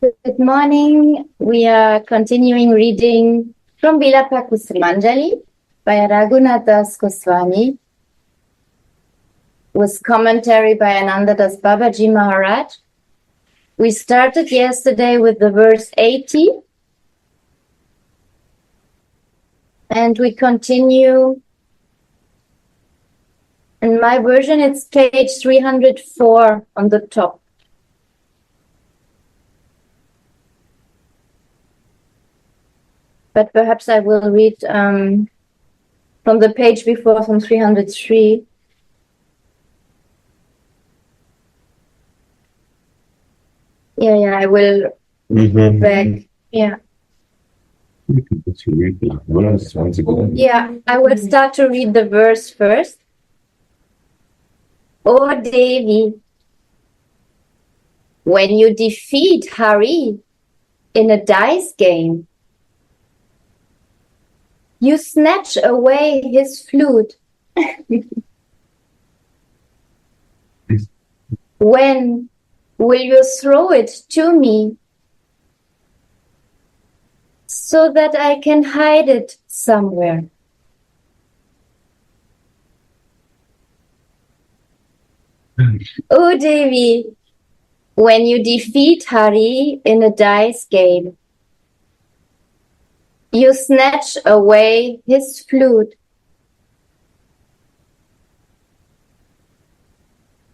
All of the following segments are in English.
Good morning. We are continuing reading from Vilapa Kusumanjai by Raghunathas Goswami with commentary by Anandadas Babaji Maharaj. We started yesterday with the verse 80 and we continue. In my version, it's page 304 on the top. But perhaps I will read from the page before, from 303. Yeah, I will back. Yeah. Yeah, I will start to read the verse first. O Devi, when you defeat Hari in a dice game, you snatch away his flute. When will you throw it to me so that I can hide it somewhere? O Devi, when you defeat Hari in a dice game, you snatch away his flute.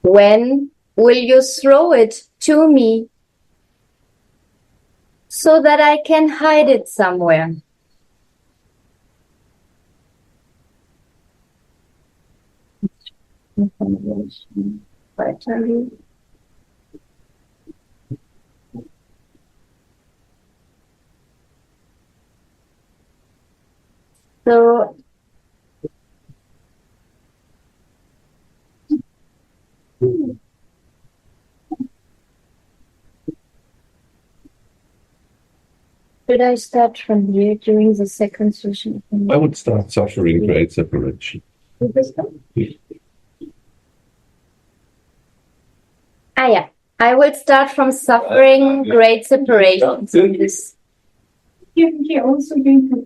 When will you throw it to me so that I can hide it somewhere? So, should I start from here during the second session? I would start suffering great separation. Yeah. I will start from suffering great separation. He also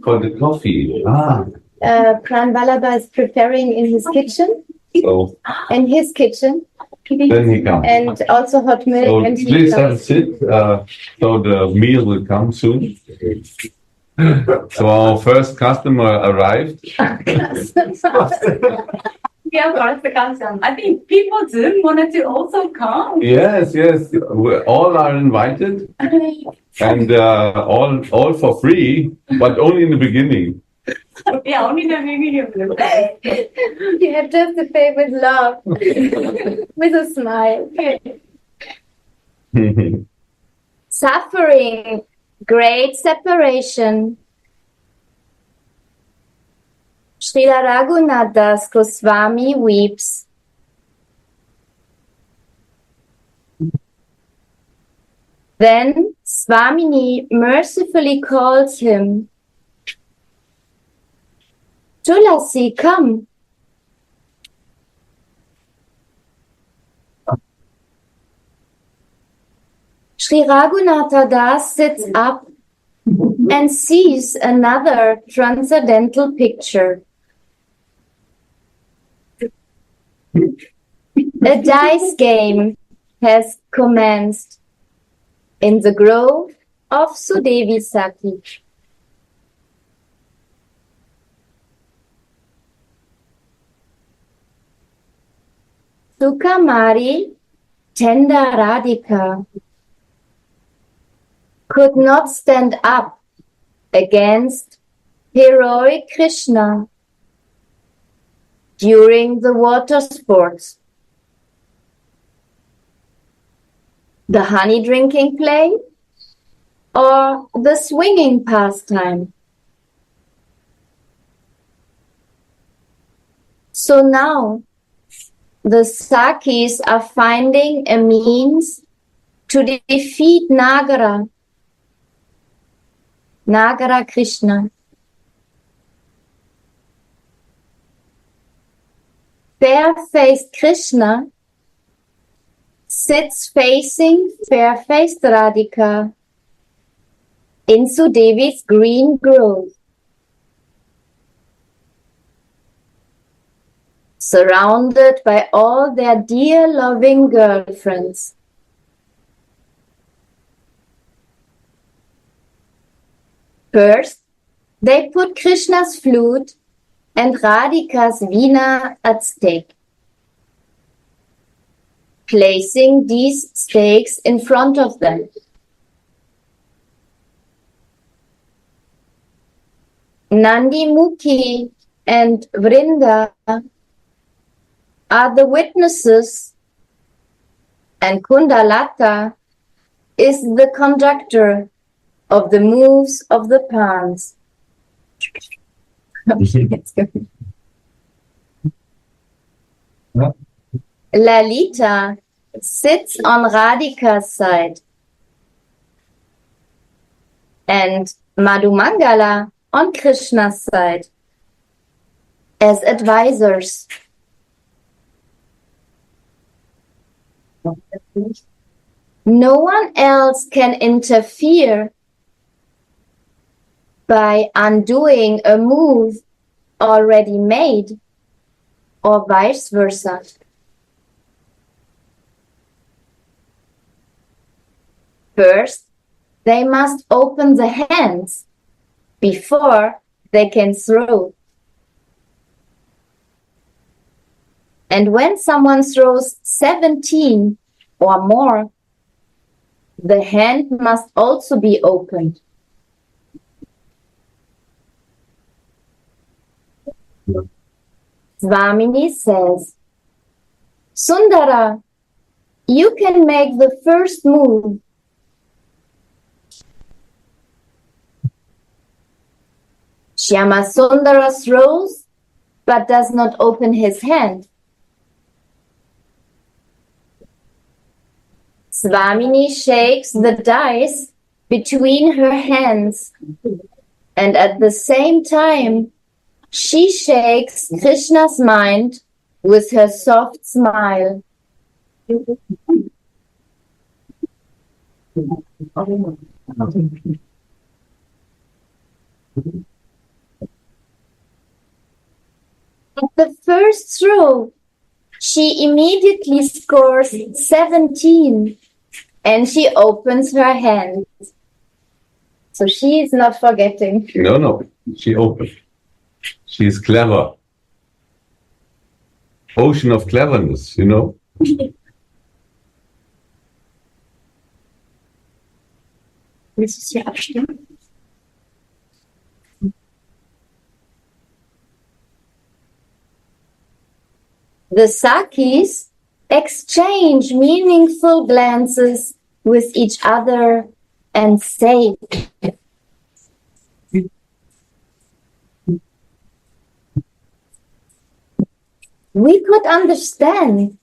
for the coffee. Pran Vilapa is preparing in his kitchen. So, in his kitchen. Then he comes. And also hot milk. So and please have a sit. So the meal will come soon. So our first customer arrived. I think people Zoom wanted to also come. Yes. All are invited. And all for free, but only in the beginning. Yeah, only the beginning. You have just to pay with love, with a smile. Suffering great separation. Srila Raghunathas Goswami weeps. Then Swamini mercifully calls him. Tulasi, come. Sri Raghunatha Das sits up and sees another transcendental picture. A dice game has commenced in the grove of Sudevi Sati. Sukamari, tender Radhika, could not stand up against heroic Krishna during the water sports, the honey drinking play, or the swinging pastime. So now the Sakis are finding a means to defeat Nagara Krishna. Fair-faced Krishna sits facing fair-faced Radhika in Sudevi's green grove, surrounded by all their dear loving girlfriends. First, they put Krishna's flute and Radhika's veena at stake, placing these stakes in front of them. Nandi Mukhi and Vrinda are the witnesses, and Kundalata is the conductor of the moves of the palms. Lalita sits on Radhika's side, and Madhumangala on Krishna's side as advisors. No one else can interfere by undoing a move already made, or vice versa. First, they must open the hands before they can throw. And when someone throws 17 or more, the hand must also be opened. Swamini says, Sundara, you can make the first move. Shyamasundara throws, but does not open his hand. Swamini shakes the dice between her hands, and at the same time, she shakes Krishna's mind with her soft smile. At the first throw, she immediately scores 17 and she opens her hand. So she is not forgetting. No, she opened. She's clever. Ocean of cleverness, you know. Willst du es hier abstimmen? The Sakis exchange meaningful glances with each other and say, we could understand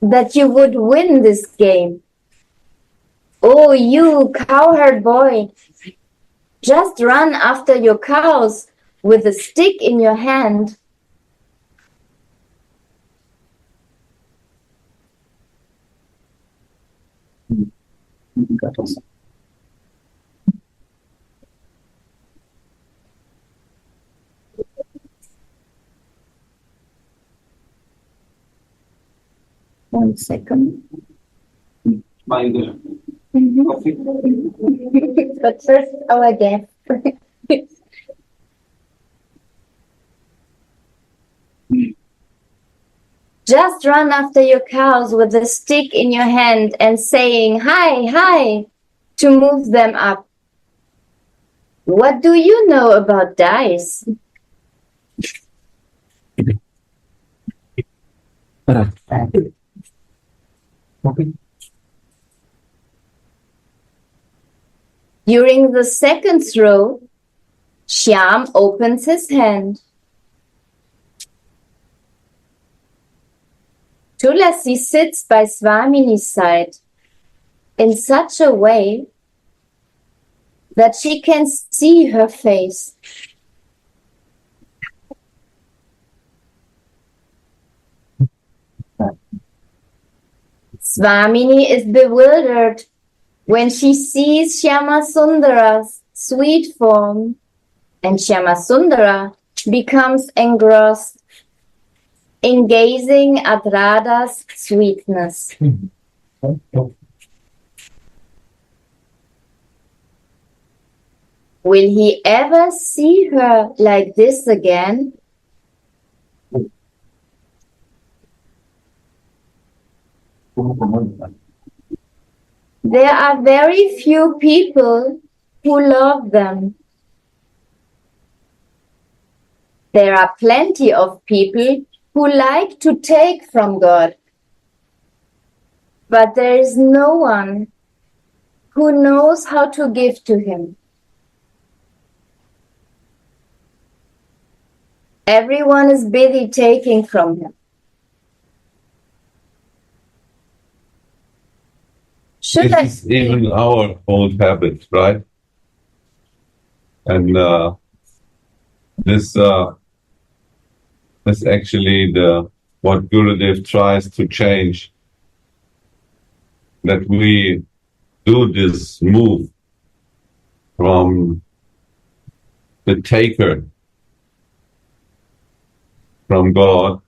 that you would win this game. Oh, you cowherd boy, just run after your cows with a stick in your hand. One second. But first, our guest. Just run after your cows with a stick in your hand and saying, hi, hi, to move them up. What do you know about dice? During the second throw, Shyam opens his hand. Tulasi sits by Swamini's side in such a way that she can see her face. Swamini is bewildered when she sees Shyamasundara's sweet form, and Shyamasundara becomes engrossed in gazing at Radha's sweetness. Will he ever see her like this again? There are very few people who love them. There are plenty of people who like to take from God. But there is no one who knows how to give to Him. Everyone is busy taking from Him. This is even our old habit, right? And this is actually what Gurudev tries to change. That we do this move from the taker from God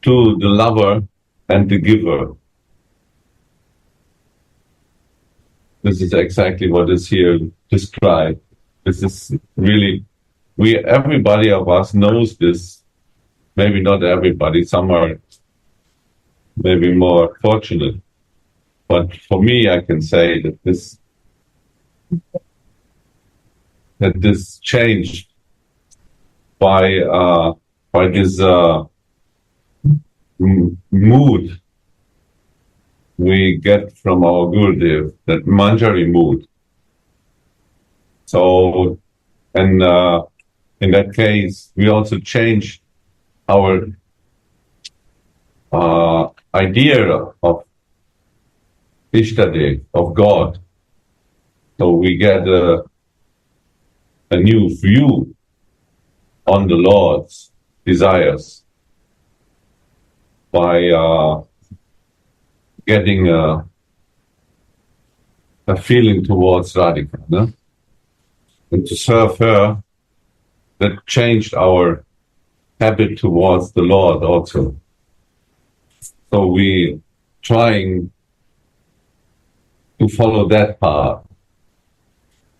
to the lover and the giver. This is exactly what is here described. This is really, everybody of us knows this. Maybe not everybody, some are maybe more fortunate. But for me, I can say that this changed by this mood we get from our Gurudev, that Manjari mood. So, and in that case, we also change our idea of Ishtadev, of God. So we get a new view on the Lord's desires by getting a feeling towards Radhika, no? And to serve her, that changed our habit towards the Lord also. So we trying to follow that path.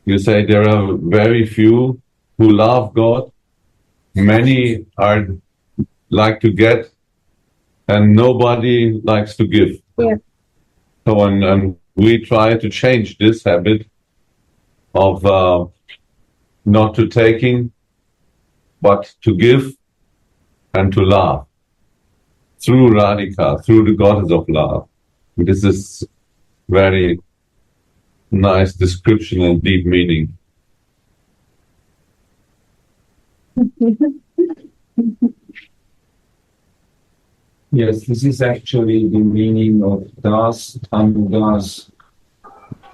You say there are very few who love God, many are like to get, and nobody likes to give. Yeah. So and we try to change this habit of not to taking, but to give and to love through Radhika, through the goddess of love. This is very nice description and deep meaning. Yes, this is actually the meaning of Das, Das,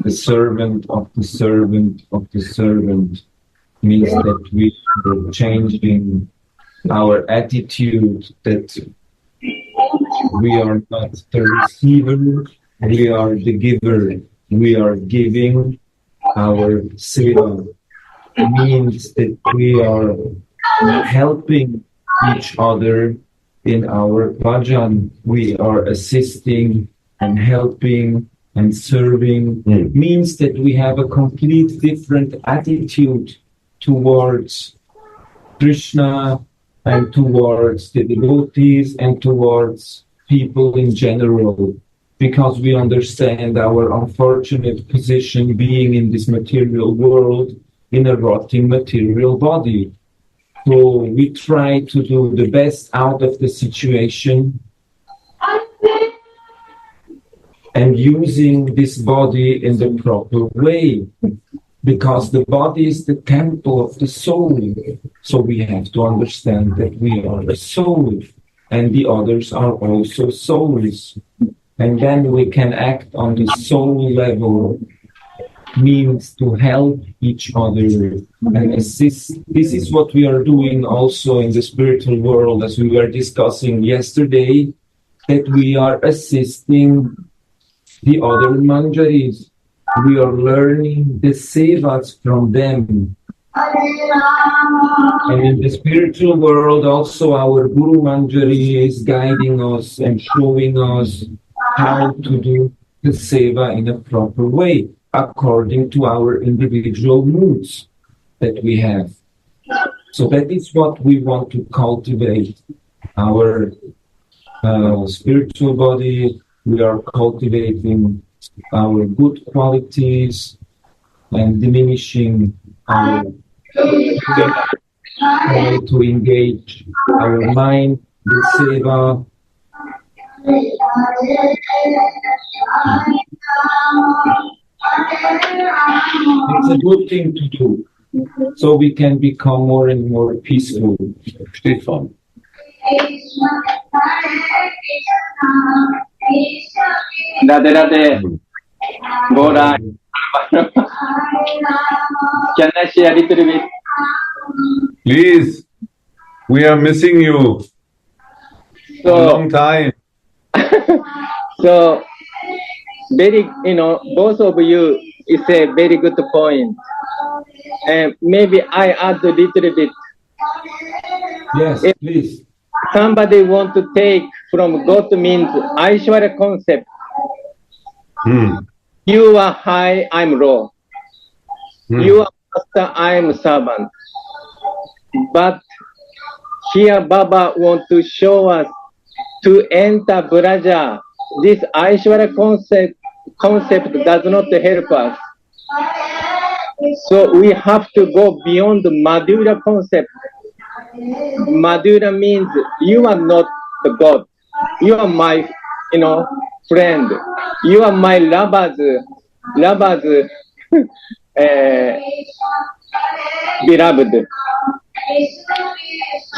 the servant of the servant of the servant, means that we are changing our attitude, that we are not the receiver, we are the giver. We are giving our seva. It means that we are helping each other in our bhajan. We are assisting and helping and serving. It means that we have a complete different attitude towards Krishna and towards the devotees and towards people in general, because we understand our unfortunate position being in this material world, in a rotting material body. So we try to do the best out of the situation and using this body in the proper way, because the body is the temple of the soul. So we have to understand that we are a soul and the others are also souls. And then we can act on the soul level, means to help each other and assist. This is what we are doing also in the spiritual world, as we were discussing yesterday, that we are assisting the other manjaris. we are learning the sevas from them. And in the spiritual world also our Guru Manjari is guiding us and showing us how to do the seva in a proper way, according to our individual moods that we have. So that is what we want to cultivate. Our spiritual body, we are cultivating our good qualities and diminishing our try to engage our mind with seva. It's a good thing to do, so we can become more and more peaceful. Steht vorne. Radhe Radhe. Gora. Can I share a little bit? Please, we are missing you. A long time. So, very, both of you is a very good point. And maybe I add a little bit. Yes, If please. somebody want to take from God means Aishwarya concept. You are high, I'm low. You are master, I'm servant. But here Baba want to show us to enter Braja. This Aishwarya concept does not help us. So we have to go beyond the Madhura concept. Madhura means you are not the God. You are my, friend. You are my lovers, beloved.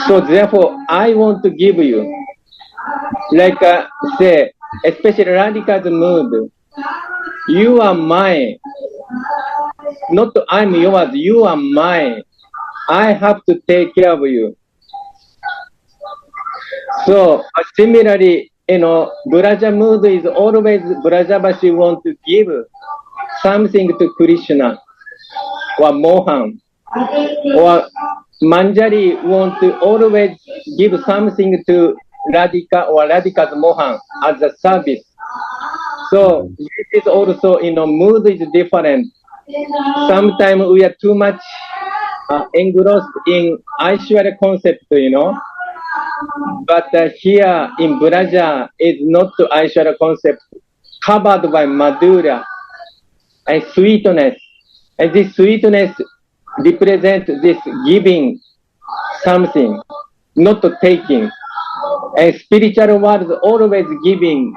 So therefore, I want to give you, like say, especially Radhika's mood. You are mine. Not I'm yours. You are mine. I have to take care of you. So similarly, Braja mood is always Brajavashi want to give something to Krishna or Mohan, or Manjari want to always give something to Radhika or Radhika's Mohan as a service. So this is also, mood is different. Sometimes we are too much engrossed in Aishwarya concept, But here in Braja is not Aishwarya concept, covered by Madhura and sweetness. And this sweetness represents this giving something, not taking. And spiritual world is always giving.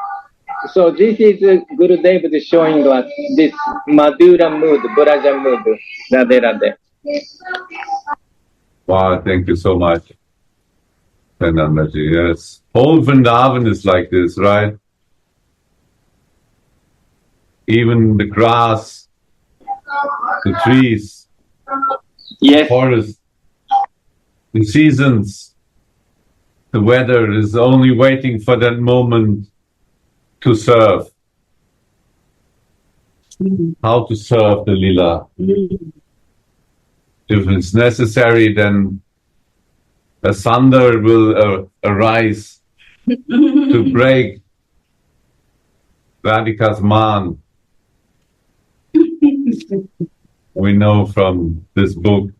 So this is Gurudev is showing us this Madhura mood, Braja mood. Radhe Radhe. Wow, thank you so much. Fernandaji, yes. Whole Vrindavan is like this, right? Even the grass, the trees, Yes. the forest, the seasons, the weather is only waiting for that moment to serve. How to serve the lila. If it's necessary, then a thunder will arise to break Radhika's man. We know from this book.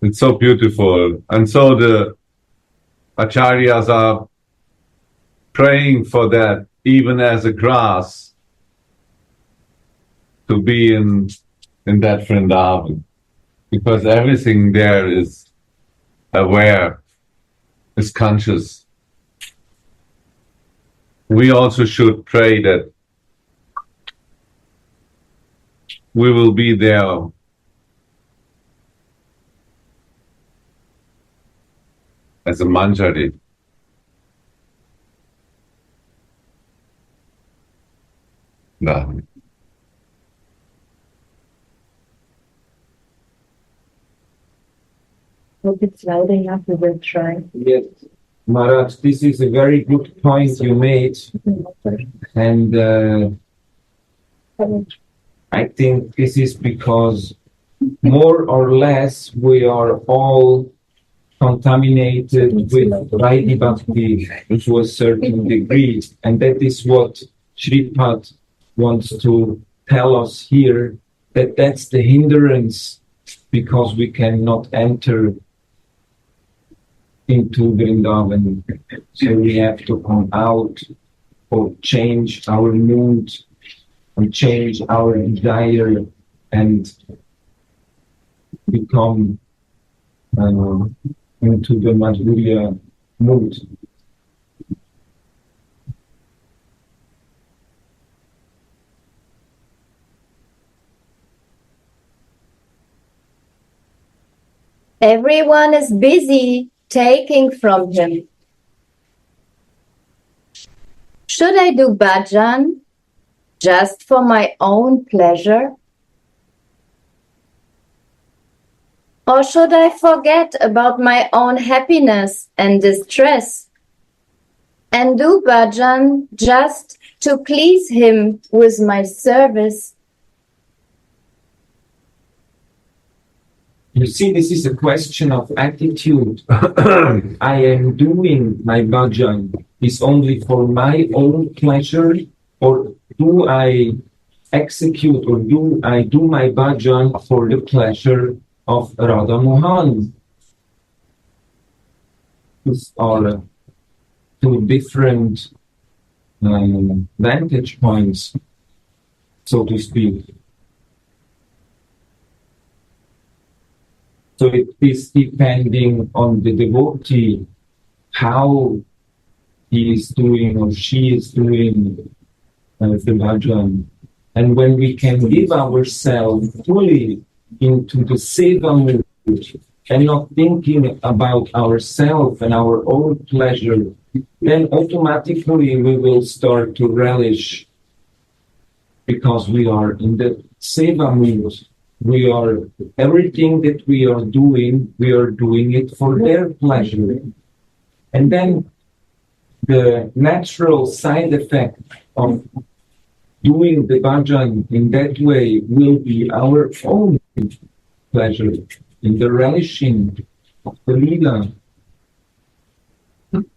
It's so beautiful. And so the acharyas are praying for that, even as a grass, to be in that Vrindavan. Because everything there is aware, is conscious. We also should pray that we will be there as a manjari. No. Hope it's loud enough, we will try. Yes, Maharaj, this is a very good point you made. And I think this is because more or less we are all contaminated with Vaidhi Bhakti to a certain degree. And that is what Shripad wants to tell us here, that that's the hindrance, because we cannot enter into Vrindavan. So we have to come out or change our mood and change our desire and become into the Madhurya mood. Everyone is busy taking from him. Should I do bhajan just for my own pleasure? Or should I forget about my own happiness and distress and do bhajan just to please him with my service? You see, this is a question of attitude. I am doing my bhajan is only for my own pleasure, or do I execute or do I do my bhajan for the pleasure of Radha Mohan? These are two different vantage points, so to speak. So it is depending on the devotee how he is doing or she is doing the bhajan. And when we can give ourselves fully into the seva mood and not thinking about ourselves and our own pleasure, then automatically we will start to relish, because we are in the seva mood. We are, everything that we are doing it for their pleasure. And then the natural side effect of doing the bhajan in that way will be our own pleasure in the relishing of the lila,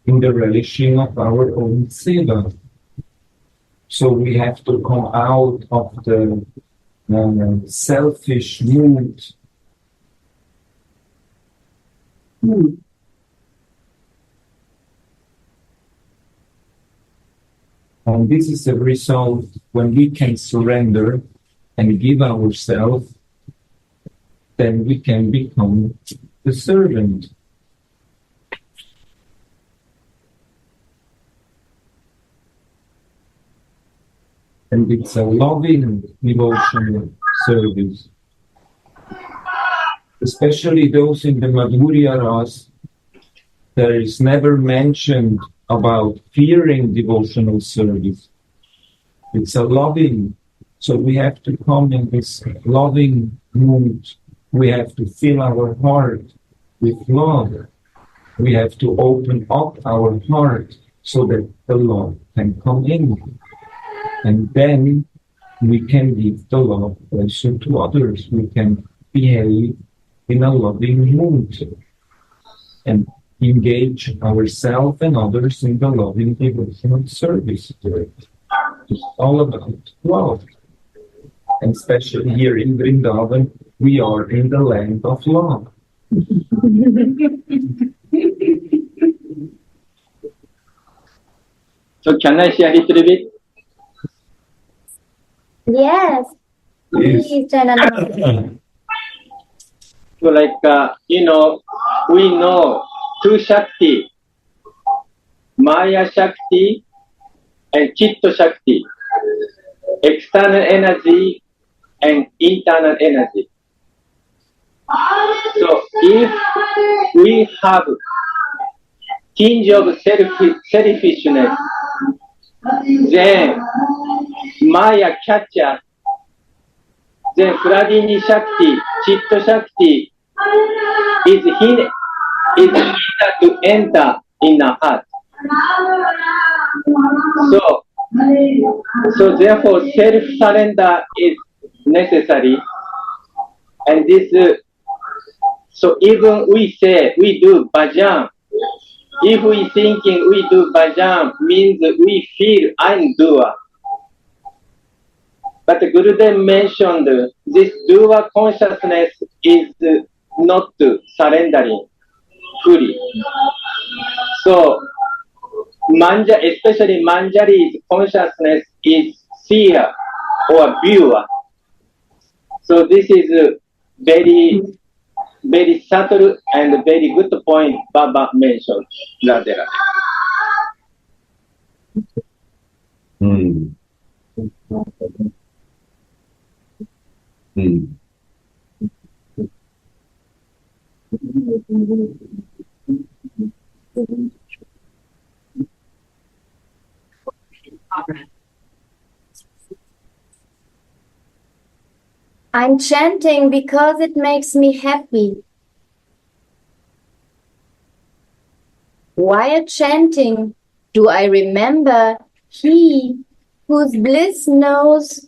in the relishing of our own seva. So we have to come out of the selfish mood. And this is a result when we can surrender and give ourselves, then we can become the servant. And it's a loving devotional service. Especially those in the Madhurya Ras, there is never mentioned about fearing devotional service. It's a loving, so we have to come in this loving mood. We have to fill our heart with love. We have to open up our heart so that the love can come in. And then we can give the love also to others. We can behave in a loving mood and engage ourselves and others in the loving devotional service. It's all about love. And especially here in Vrindavan, we are in the land of love. So can I share a little bit? Yes. Yes. Please, Janana. So like, we know two Shakti, Maya Shakti and Chitta Shakti, external energy and internal energy. So if we have tinge of selfishness, then Maya catcher, then Pradini Shakti, Chitta Shakti is hidden to enter in the heart. So So therefore, self-surrender is necessary. And this, so even we say we do bhajan, if we thinking we do bhajan means we feel I'm doer. But Gurudev mentioned this doer consciousness is not surrendering fully. So especially Manjari's consciousness is seer or viewer. So this is very, very subtle and very good point Baba mentioned. Radha. Hmm. Hmm. I'm chanting because it makes me happy. While chanting, do I remember he whose bliss knows?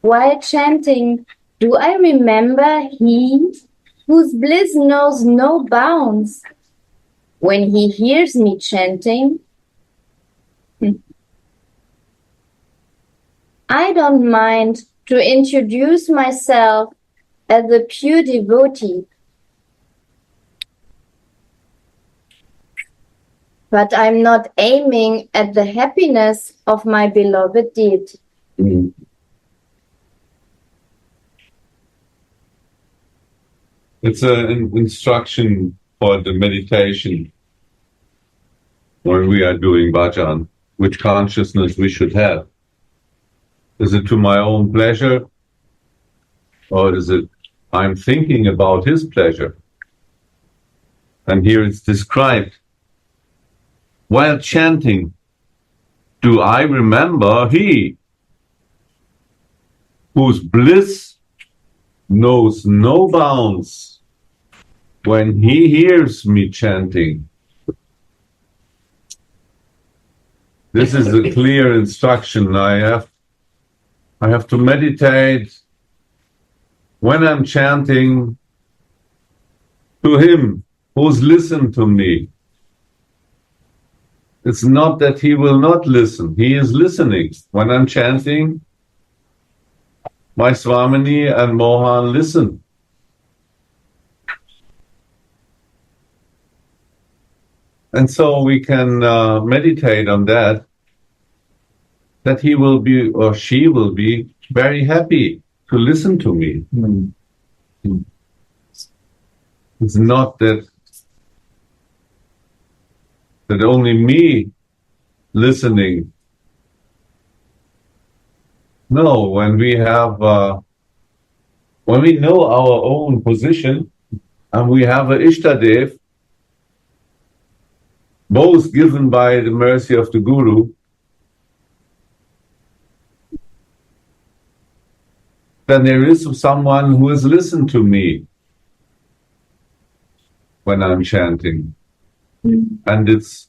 While chanting, do I remember he whose bliss knows no bounds? When he hears me chanting, I don't mind to introduce myself as a pure devotee. But I'm not aiming at the happiness of my beloved deity. Hmm. It's an instruction for the meditation when we are doing bhajan, which consciousness we should have. Is it to my own pleasure? Or is it I'm thinking about his pleasure? And here it's described. While chanting, do I remember he whose bliss knows no bounds when he hears me chanting? This is a clear instruction. I have to meditate when I'm chanting to him who's listened to me. It's not that he will not listen. He is listening. When I'm chanting, my Swamini and Mohan listen. And so we can meditate on that he will be or she will be very happy to listen to me. Mm. It's not that only me listening. No, when we know our own position and we have an Ishtadev, both given by the mercy of the Guru, then there is someone who has listened to me when I'm chanting. And it's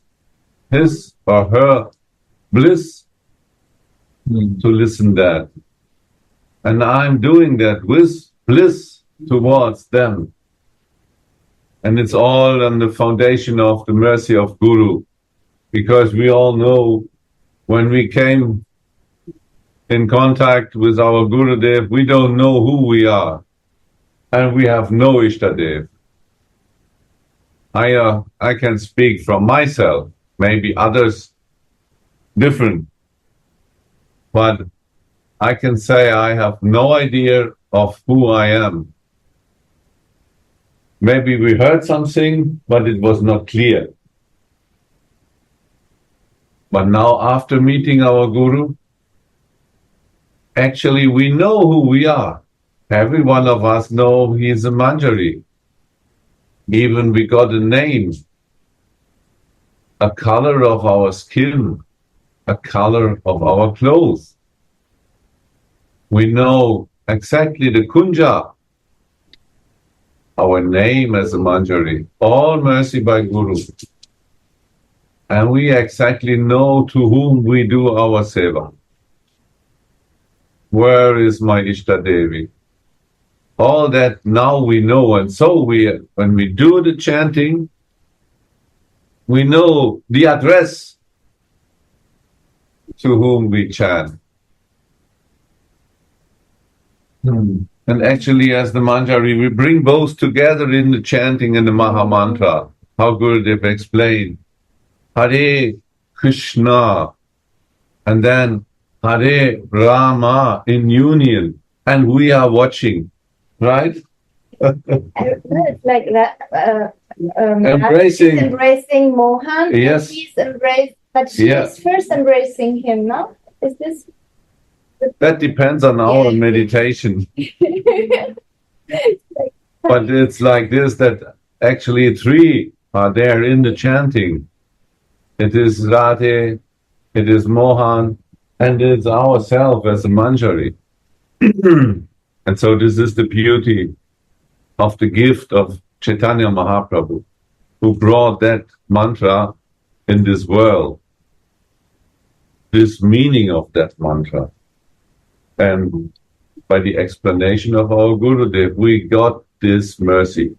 his or her bliss to listen that. And I'm doing that with bliss towards them. And it's all on the foundation of the mercy of Guru. Because we all know when we came in contact with our Gurudev, we don't know who we are. And we have no Ishtadev. I can speak from myself, maybe others different. But I can say I have no idea of who I am. Maybe we heard something, but it was not clear. But now after meeting our Guru, actually we know who we are. Every one of us know he is a Manjari. Even we got a name, a color of our skin, a color of our clothes. We know exactly the kunja. our name as a Manjari, all mercy by Guru. And we exactly know to whom we do our seva. Where is my Ishta Devi? All that now we know, and so when we do the chanting, we know the address to whom we chant. And actually, as the Manjari, we bring both together in the chanting and the Maha Mantra. How Gurudev explained. Hare Krishna, and then Hare Rama in union, and we are watching, right? It's like that. Embracing. She's embracing Mohan. Yes. But she's first embracing him, no? Is this? That depends on our meditation. But it's like this, that actually three are there in the chanting. It is Radhe, it is Mohan, and it's ourselves as a Manjari. And so this is the beauty of the gift of Chaitanya Mahaprabhu, who brought that mantra in this world, this meaning of that mantra. And by the explanation of our Gurudev, we got this mercy.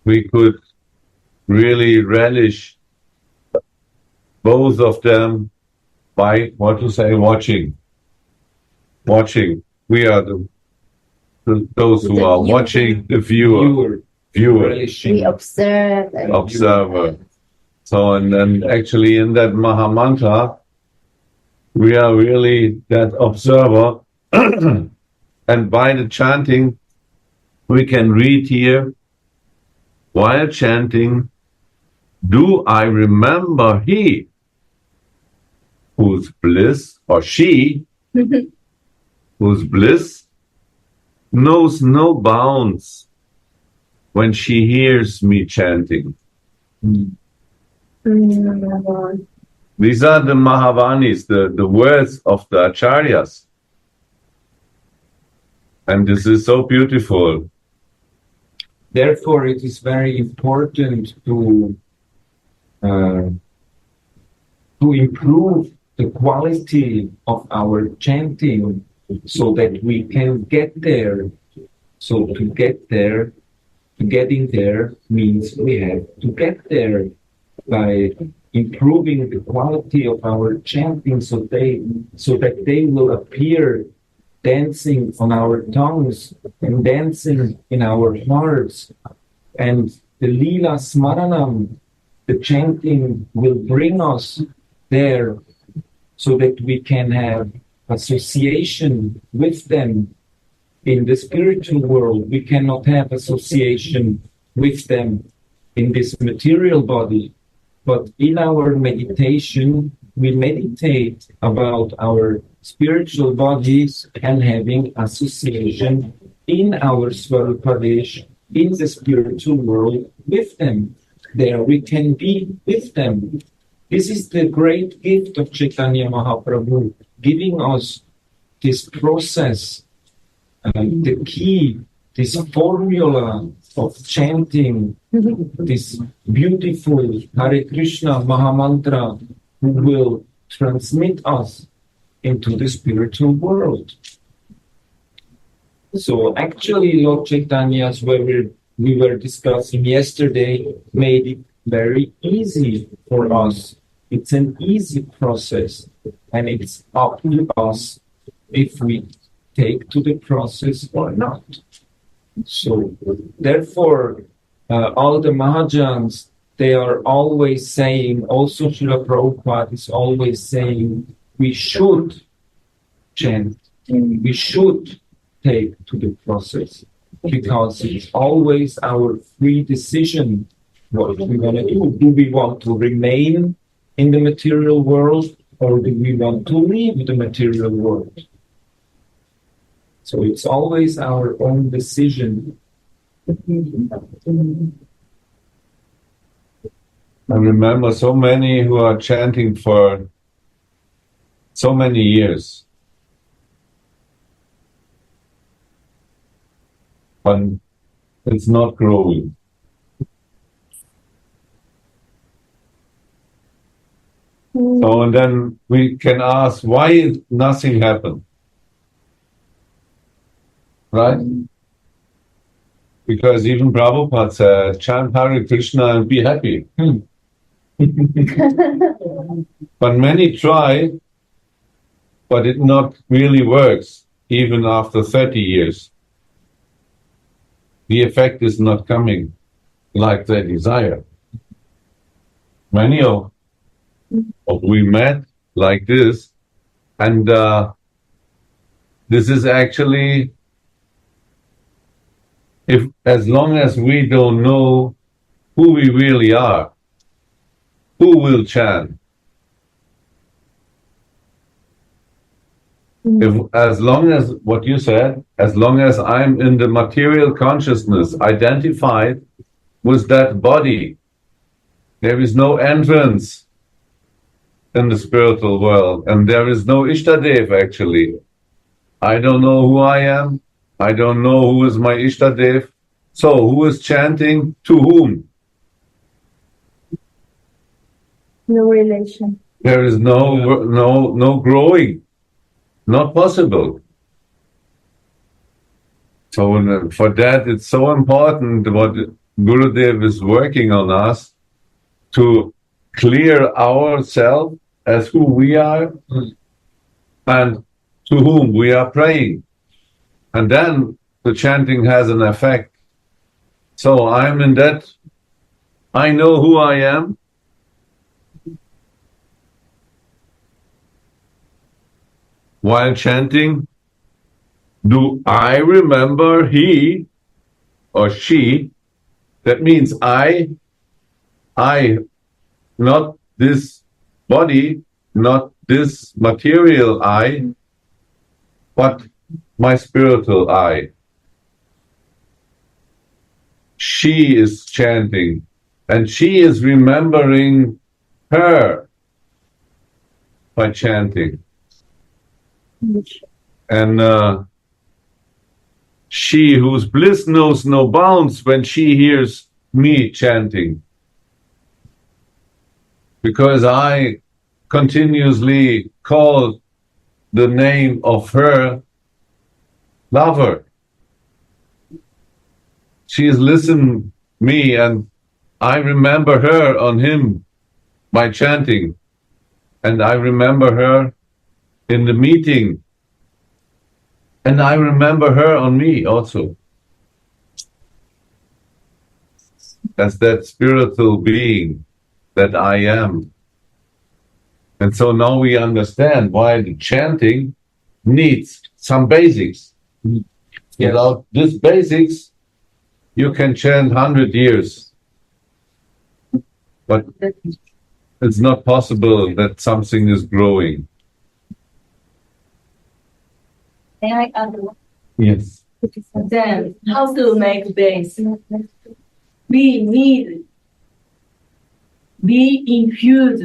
We could really relish both of them by, watching. We are those who are watching, the viewer. We observe. Observer. So, and actually in that Maha Mantra, we are really that observer. And by the chanting, we can read here, while chanting, do I remember he whose bliss, or she, whose bliss knows no bounds when she hears me chanting. These are the Mahavanis, the words of the Acharyas. And this is so beautiful. Therefore, it is very important to improve the quality of our chanting so that we can get there. So to get there, getting there means we have to get there by improving the quality of our chanting so that they will appear dancing on our tongues and dancing in our hearts. And the Lila Smaranam, the chanting, will bring us there so that we can have association with them in the spiritual world. We cannot have association with them in this material body, but in our meditation, we meditate about our spiritual bodies and having association in our Swarupadesh, in the spiritual world with them. There we can be with them. This is the great gift of Chaitanya Mahaprabhu, giving us this process, the key, this formula of chanting, this beautiful Hare Krishna Mahamantra, who will transmit us into the spiritual world. So actually, Lord Chaitanya's, where we were discussing yesterday, made it very easy for us. It's an easy process, and it's up to us if we take to the process or not. So therefore, all the Mahajans, they are always saying, also Srila Prabhupada is always saying, we should chant, we should take to the process, because it's always our free decision what we want to do. Do we want to remain in the material world, or do we want to leave the material world? So it's always our own decision. I remember so many who are chanting for so many years. But it's not growing. So, and then we can ask, why nothing happened? Right? Because even Prabhupada said, chant Hare Krishna and be happy. But many try, but it not really works, even after 30 years. The effect is not coming like they desire. Many of we met like this, and this is actually, if as long as we don't know who we really are, who will chant? If, as long as, what you said, as long as I'm in the material consciousness, identified with that body, there is no entrance in the spiritual world, and there is no Ishtadev actually. I don't know who I am. I don't know who is my Ishtadev. So who is chanting to whom? No relation. There is no growing. Not possible. So for that, it's so important what Gurudev is working on us to clear ourselves as who we are and to whom we are praying. And then the chanting has an effect. So I'm in that, I know who I am. While chanting, do I remember he or she? That means I, not this body, not this material I, but my spiritual I. She is chanting, and she is remembering her by chanting. And she whose bliss knows no bounds when she hears me chanting. Because I continuously call the name of her lover. She is listening me, and I remember her on him by chanting. And I remember her in the meeting. And I remember her on me also. As that spiritual being that I am. And so now we understand why the chanting needs some basics. Yes. Without these basics, you can chant 100 years. But it's not possible that something is growing. May I add one? Yes. Then, how to make base? We need be infused.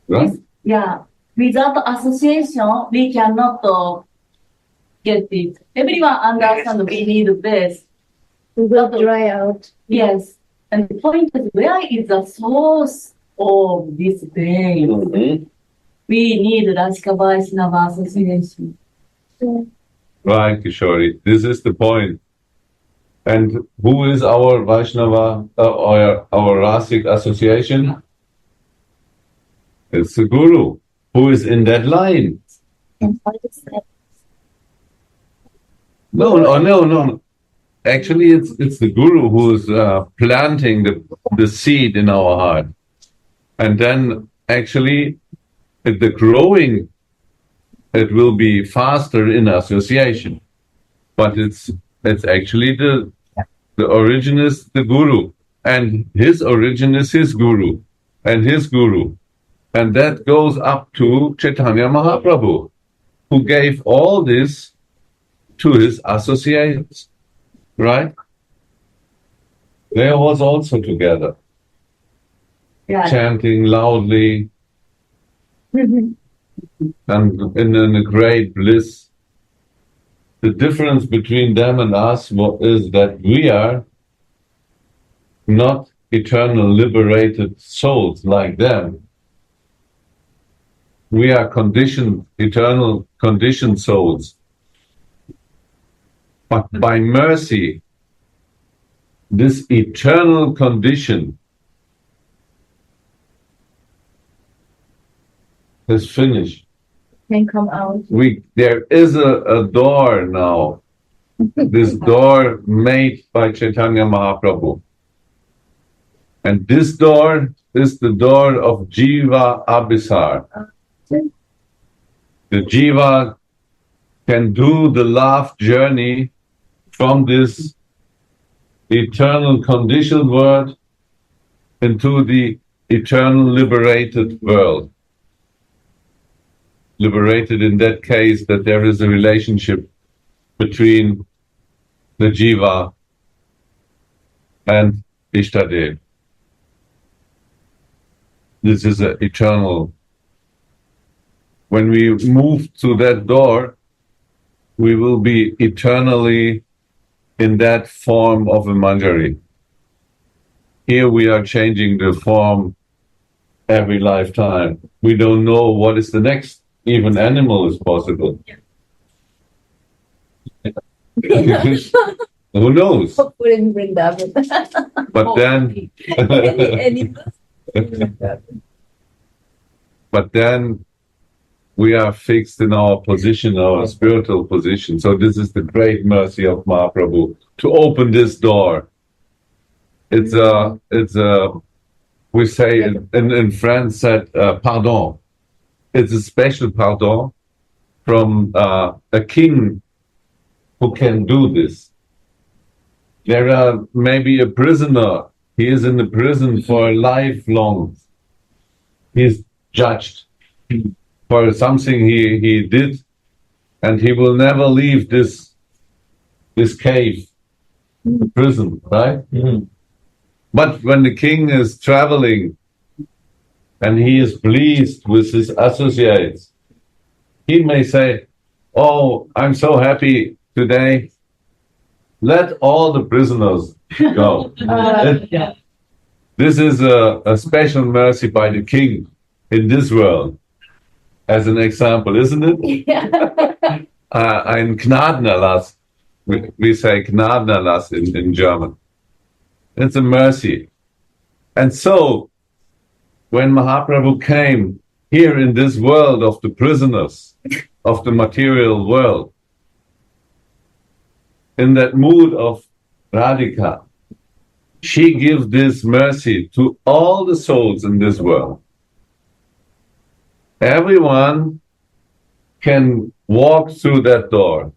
Right? Yeah. Without association, we cannot get it. Everyone understands we need base. We will dry out. Yes. And the point is, where is the source of this pain? Mm-hmm. We need Rashika Vaishnava association. Right, Kishori. This is the point. And who is our Vaishnava or our Rasik association? It's the Guru who is in that line. And what is that? No. Actually, it's the Guru who's planting the seed in our heart. And then actually, the growing, it will be faster in association. But it's actually the origin is the Guru. And his origin is his Guru. And his Guru. And that goes up to Chaitanya Mahaprabhu, who gave all this to his associates. Right? They was also together, Yeah. chanting loudly and in a great bliss. the difference between them and us is that we are not eternal liberated souls like them. We are conditioned, eternal conditioned souls. But by mercy, this eternal condition is finished. Can come out. There is a door now. This door made by Chaitanya Mahaprabhu. And this door is the door of Jiva Abhisar. The Jiva can do the love journey from this eternal conditioned world into the eternal liberated world. Liberated in that case that there is a relationship between the Jiva and Ishtadev. This is an eternal. When we move to that door, we will be eternally in that form of a manjari. Here we are changing the form every lifetime. We don't know what is the next. Even animal is possible. Who knows? Hopefully in Vrindavan. But then, but then we are fixed in our position, our spiritual position. So this is the great mercy of Mahaprabhu to open this door. It's a, we say in France that pardon. It's a special pardon from a king who can do this. There are maybe a prisoner. He is in the prison for lifelong. He's judged for something he did, and he will never leave this cave, the prison, right? Mm-hmm. But when the king is traveling and he is pleased with his associates, he may say, "Oh, I'm so happy today. Let all the prisoners go." This is a special mercy by the king in this world, as an example, isn't it? Ein Gnadenerlass. We say Gnadenerlass in German. It's a mercy. And so, when Mahaprabhu came here in this world of the prisoners, of the material world, in that mood of Radhika, she gives this mercy to all the souls in this world. Everyone can walk through that door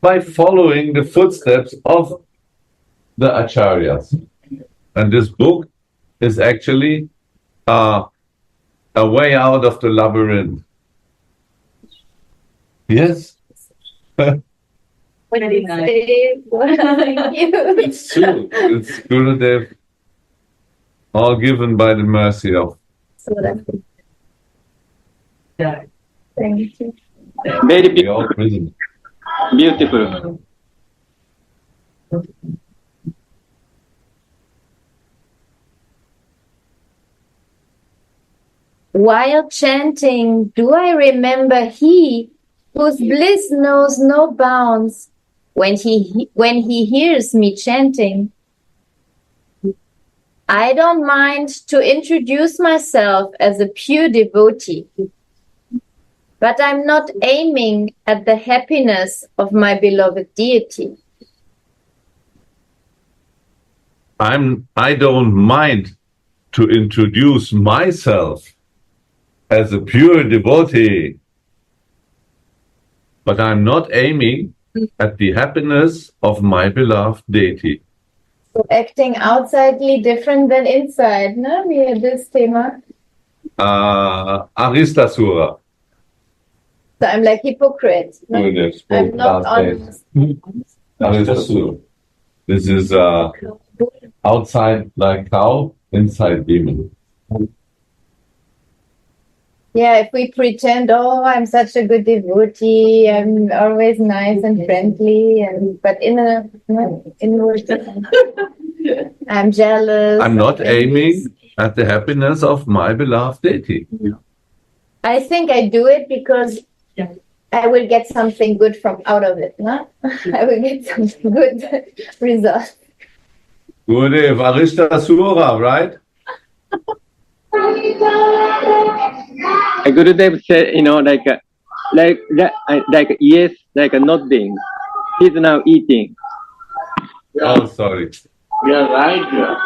by following the footsteps of the acharyas. And this book is actually a way out of the labyrinth. Yes? Very nice. Thank you. It's true. It's Gurudev, all given by the mercy of. Thank you. Very We all prisoners. beautiful. While chanting, do I remember he whose bliss knows no bounds when he hears me chanting? I don't mind to introduce myself as a pure devotee, but I'm not aiming at the happiness of my beloved deity. I don't mind to introduce myself as a pure devotee, but I'm not aiming at the happiness of my beloved deity. So acting outsidely different than inside, no? We had this thema. Aristasura. So I'm like hypocrite. No? Gurudev spoke I'm not last days. honest. Aristasura. This is outside like cow, inside demon. Yeah, if we pretend, oh, I'm such a good devotee, I'm always nice and friendly, but inward, I'm jealous. I'm not aiming at the happiness of my beloved deity. I think I do it because I will get something good out of it, no? I will get some good result. Gurudev, Arishta Sura, right? Gurudev said, like yes, like nodding. He's now eating. Oh, sorry. You're right.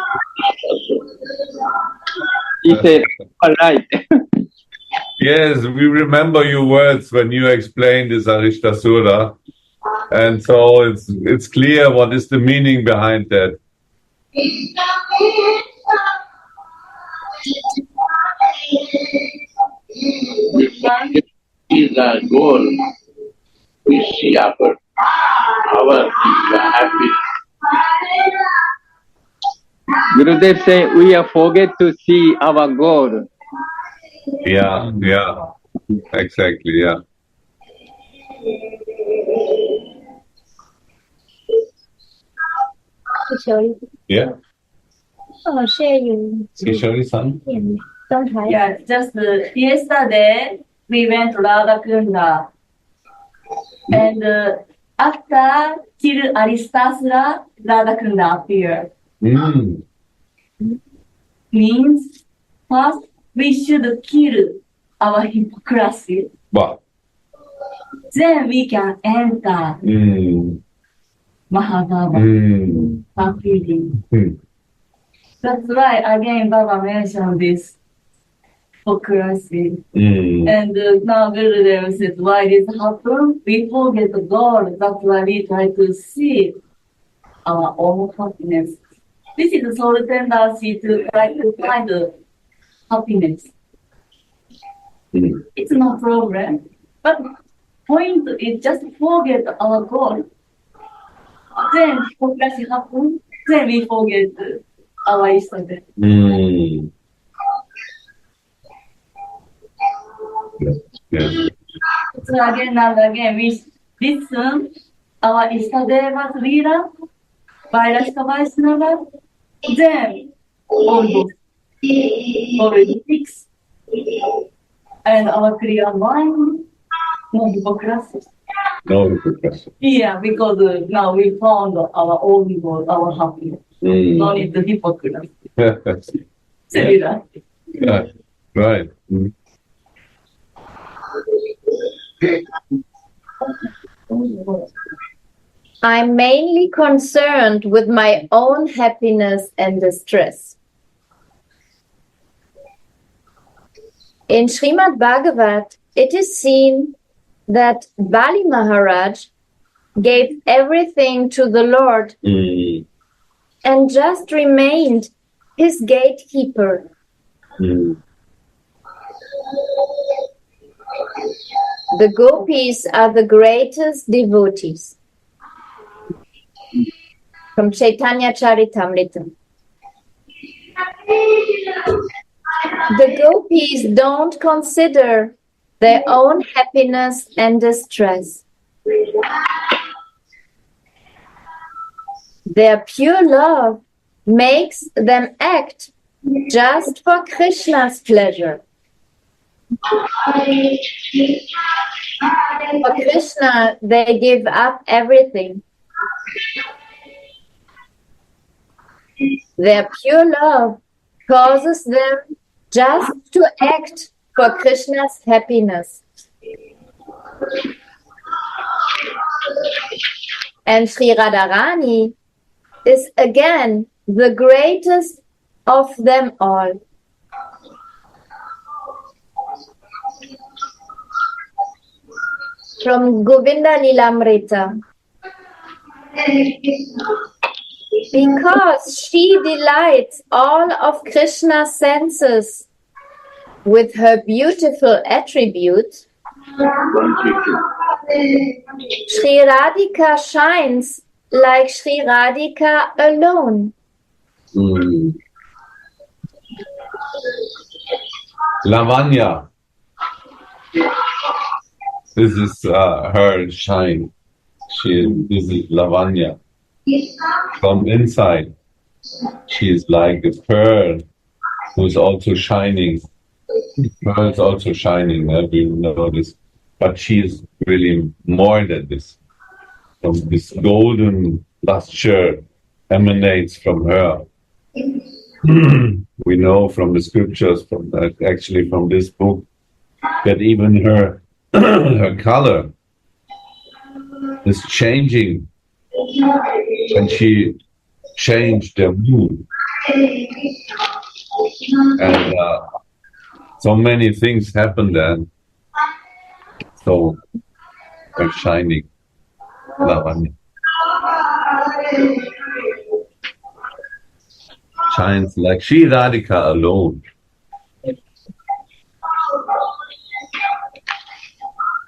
He said, all right. Yes, we remember your words when you explained this Arishta Sura. And so it's clear what is the meaning behind that. Is our goal. We see our happy. Gurudev said, we are forget to see our goal. Yeah, exactly, yeah. Yeah, Oh, share you. Kishori-san? Don't hide. Yeah, just yesterday we went to Radha Kunda. And after till Aristasura, Radha Kunda appeared. Mm. Means first we should kill our hypocrisy. Wow. Then we can enter Mm. Mahabhava Mm. happily. Mm. That's why again Baba mentioned this hypocrisy. Mm. And now Gurudev said, why this happen? We forget the God. That's why we try to see our own happiness. This is the soul tendency to try to find the happiness. Mm. It's no problem. But point is just forget our God. Then hypocrisy happens. Then we forget our yesterday. Mm. Yes. So again and again we listen our Istadeva's leader, Vairashka Vaishnava, then almost already fixed. And our clear mind, no hypocrisy. No hypocrisy. Yeah, because now we found our own goal, our happiness. No need the hypocrisy. Say that. Yeah, right. Mm. I'm mainly concerned with my own happiness and distress. In Srimad Bhagavat, it is seen that Bali Maharaj gave everything to the Lord Mm. and just remained his gatekeeper. Mm. The Gopis are the greatest devotees. From Chaitanya Charitamrita. The Gopis don't consider their own happiness and distress. Their pure love makes them act just for Krishna's pleasure. For Krishna, they give up everything. Their pure love causes them just to act for Krishna's happiness. And Sri Radharani is again the greatest of them all. From Govinda Lilamrita. Because she delights all of Krishna's senses with her beautiful attributes, Sri Radhika shines like Sri Radhika alone. Mm. Lavanya. This is her shine. This is Lavanya. From inside, she is like a pearl who's also shining. Pearl is also shining, we know this. But she is really more than this. From this golden luster emanates from her. We know from the scriptures, actually from this book, that even her her color is changing when she changed her mood. And so many things happen then. So her shining Lavanya shines like Sri Radhika alone.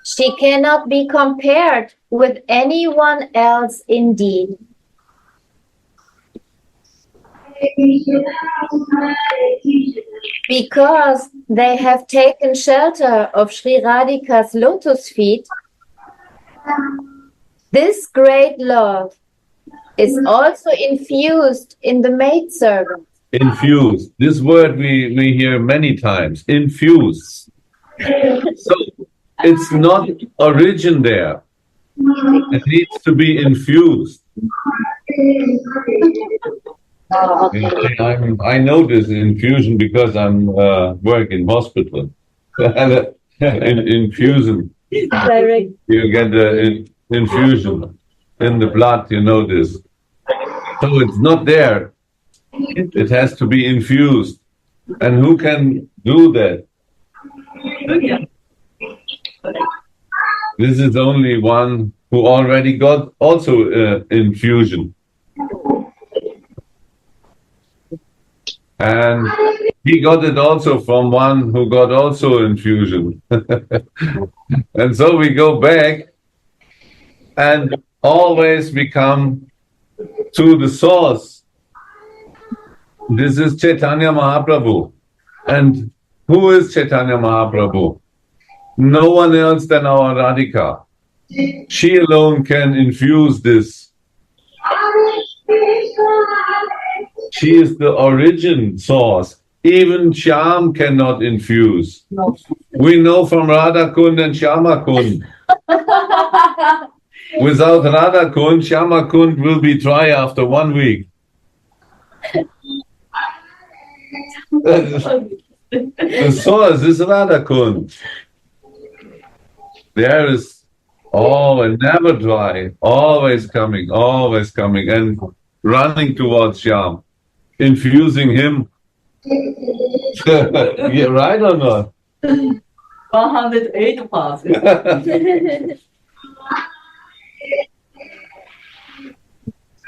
She cannot be compared with anyone else indeed. Because they have taken shelter of Sri Radhika's lotus feet, this great love is also infused in the maidservant. Infused. This word we hear many times. Infused. So it's not origin there. It needs to be infused. I know this infusion because I'm work in hospital. Infusion. Direct. You get the infusion in the blood. You know this. So it's not there. It has to be infused. And who can do that? This is only one who already got also infusion. And he got it also from one who got also infusion. And so we go back and always we come to the source. This is Chaitanya Mahaprabhu. And who is Chaitanya Mahaprabhu? No one else than our Radhika. She alone can infuse this. She is the origin source. Even Shyam cannot infuse. No. We know from Radha Kund and Shyama Kund. Without Radha Kund, Shyama Kund will be dry after 1 week. The source is Radha Kund. There is and never dry, always coming, and running towards Shyam, infusing him. Yeah, right or not? 108%.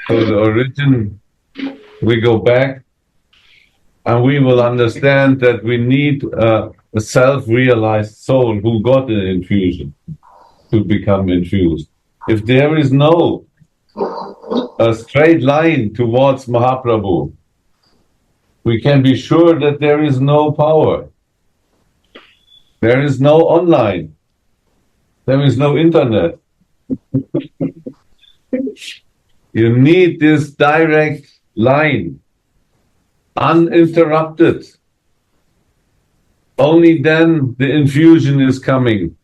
So the origin, we go back, and we will understand that we need a self-realized soul who got an infusion to become infused. If there is no a straight line towards Mahaprabhu, we can be sure that there is no power. There is no online. There is no internet. You need this direct line, uninterrupted. Only then the infusion is coming.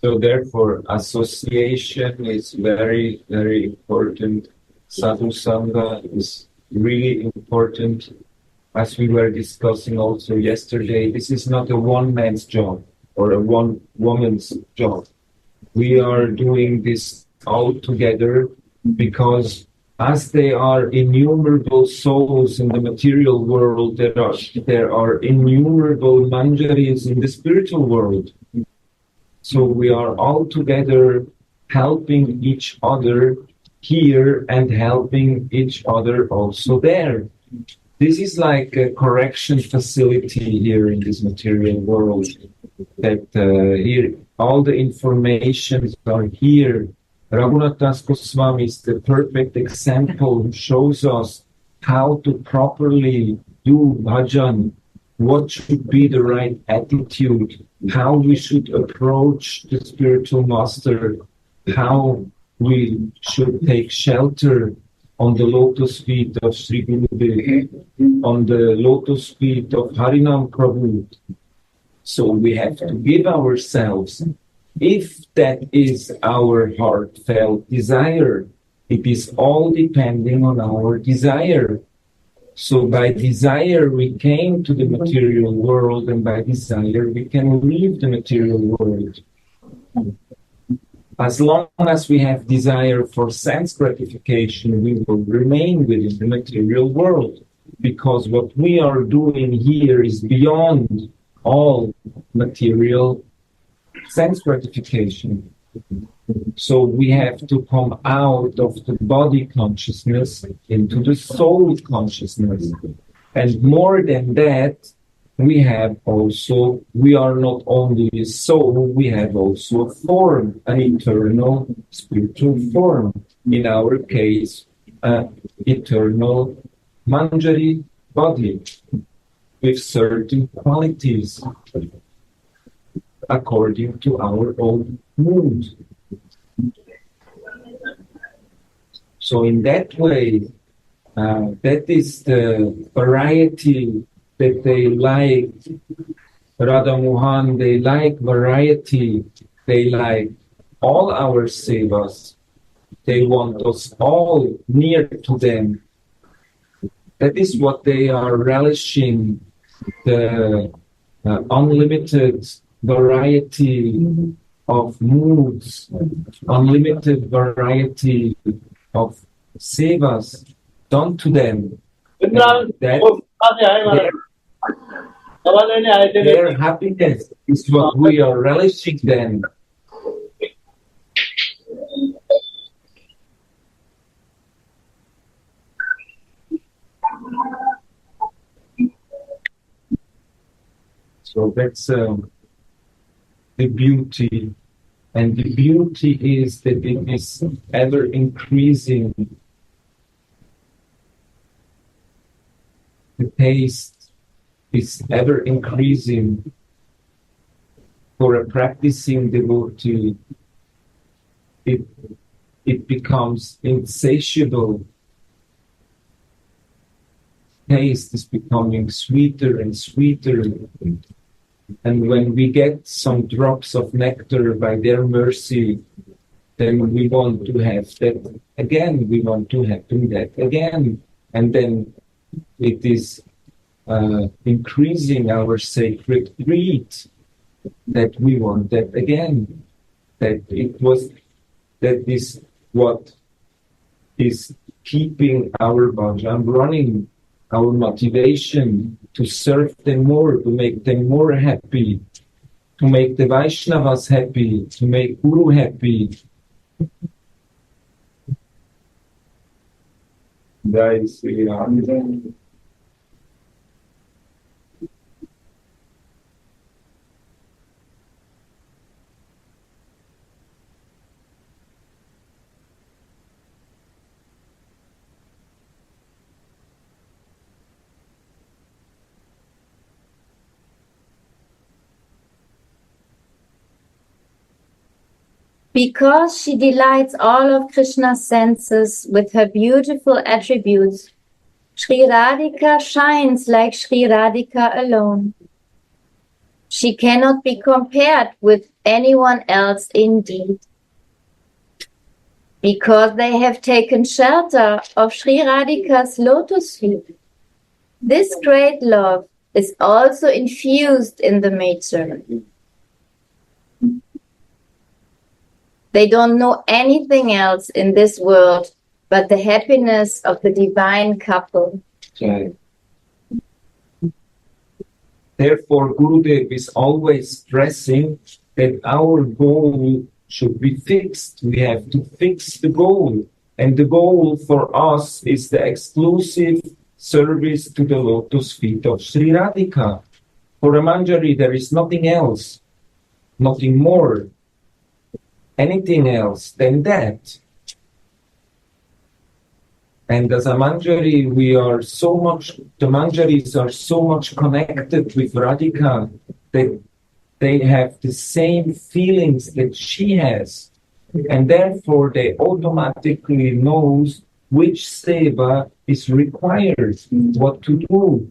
So therefore, association is very, very important. Sadhu Sangha is really important. As we were discussing also yesterday, this is not a one-man's job or a one-woman's job. We are doing this all together because as there are innumerable souls in the material world, there are innumerable manjaris in the spiritual world. So we are all together helping each other here and helping each other also there. This is like a correction facility here in this material world. That here all the informations are here. Raghunath Das Goswami is the perfect example who shows us how to properly do bhajan what should be the right attitude, how we should approach the spiritual master, how we should take shelter on the lotus feet of Sri Gurudev, on the lotus feet of Harinam Prabhu. So we have to give ourselves. If that is our heartfelt desire, it is all depending on our desire. So by desire we came to the material world, and by desire we can leave the material world. As long as we have desire for sense gratification, we will remain within the material world, because what we are doing here is beyond all material sense gratification. So we have to come out of the body consciousness into the soul consciousness. And more than that, we are not only a soul, we have also a form, an eternal spiritual form. In our case, eternal Manjari body with certain qualities according to our own mood. So in that way, that is the variety that they like. Radha Mohan, they like variety. They like all our sevas. They want us all near to them. That is what they are relishing, the unlimited variety of moods, unlimited variety of sevas done to them. Their happiness is what we are relishing then. So that's the beauty. And the beauty is that it is ever increasing. The taste is ever increasing for a practicing devotee. It becomes insatiable. Taste is becoming sweeter and sweeter. And when we get some drops of nectar by their mercy, then we want to have that again. We want to have that again. And then it is increasing our sacred greed that we want that again. That is what is keeping our bhajan running, our motivation to serve them more, to make them more happy, to make the Vaishnavas happy, to make Guru happy. Jai Sri Ram. Because she delights all of Krishna's senses with her beautiful attributes, Sri Radhika shines like Sri Radhika alone. She cannot be compared with anyone else indeed. Because they have taken shelter of Sri Radhika's lotus feet, this great love is also infused in the maiden. They don't know anything else in this world but the happiness of the divine couple. Right. Therefore, Gurudev is always stressing that our goal should be fixed. We have to fix the goal. And the goal for us is the exclusive service to the lotus feet of Sri Radhika. For a Manjari, there is nothing else, nothing more, anything else than that. And as a Manjari, the Manjaris are so much connected with Radhika that they have the same feelings that she has. And therefore they automatically knows which seva is required, what to do,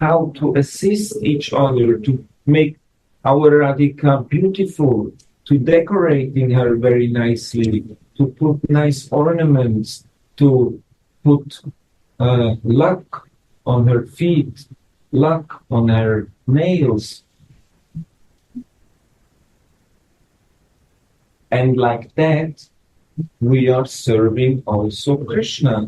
how to assist each other to make our Radhika beautiful, to decorating her very nicely, to put nice ornaments, to put luck on her feet, luck on her nails. And like that, we are serving also Krishna,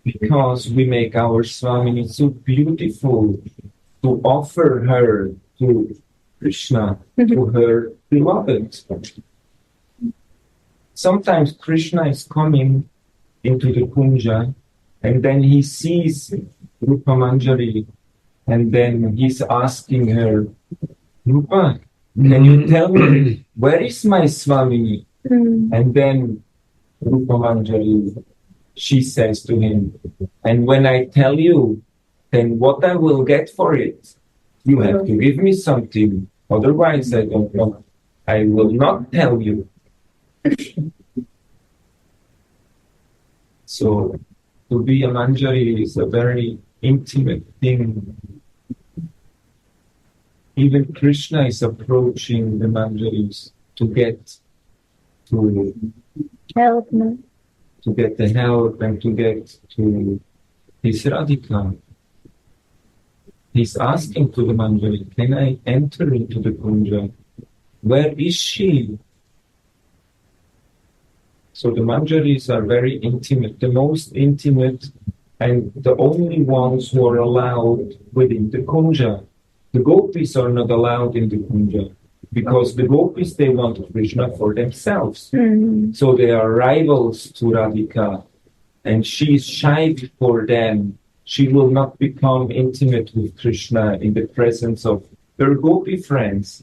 because we make our Swamini so beautiful to offer her to Krishna, to her beloved. Sometimes Krishna is coming into the Kunja, and then he sees Rupa Manjari, and then he's asking her, Rupa, can you tell me, where is my Swamini? And then Rupa Manjari, she says to him, and when I tell you, then what I will get for it? You have to give me something, otherwise I don't know. I will not tell you. So, to be a Manjari is a very intimate thing. Even Krishna is approaching the Manjaris to get Help me. To get the help and to get to his Radhika. He's asking to the Manjari, can I enter into the Kunja? Where is she? So the Manjaris are very intimate, the most intimate and the only ones who are allowed within the Kunja. The Gopis are not allowed in the Kunja because the Gopis, they want Krishna for themselves. So they are rivals to Radhika and she is shy for them. She will not become intimate with Krishna in the presence of her Gopi friends.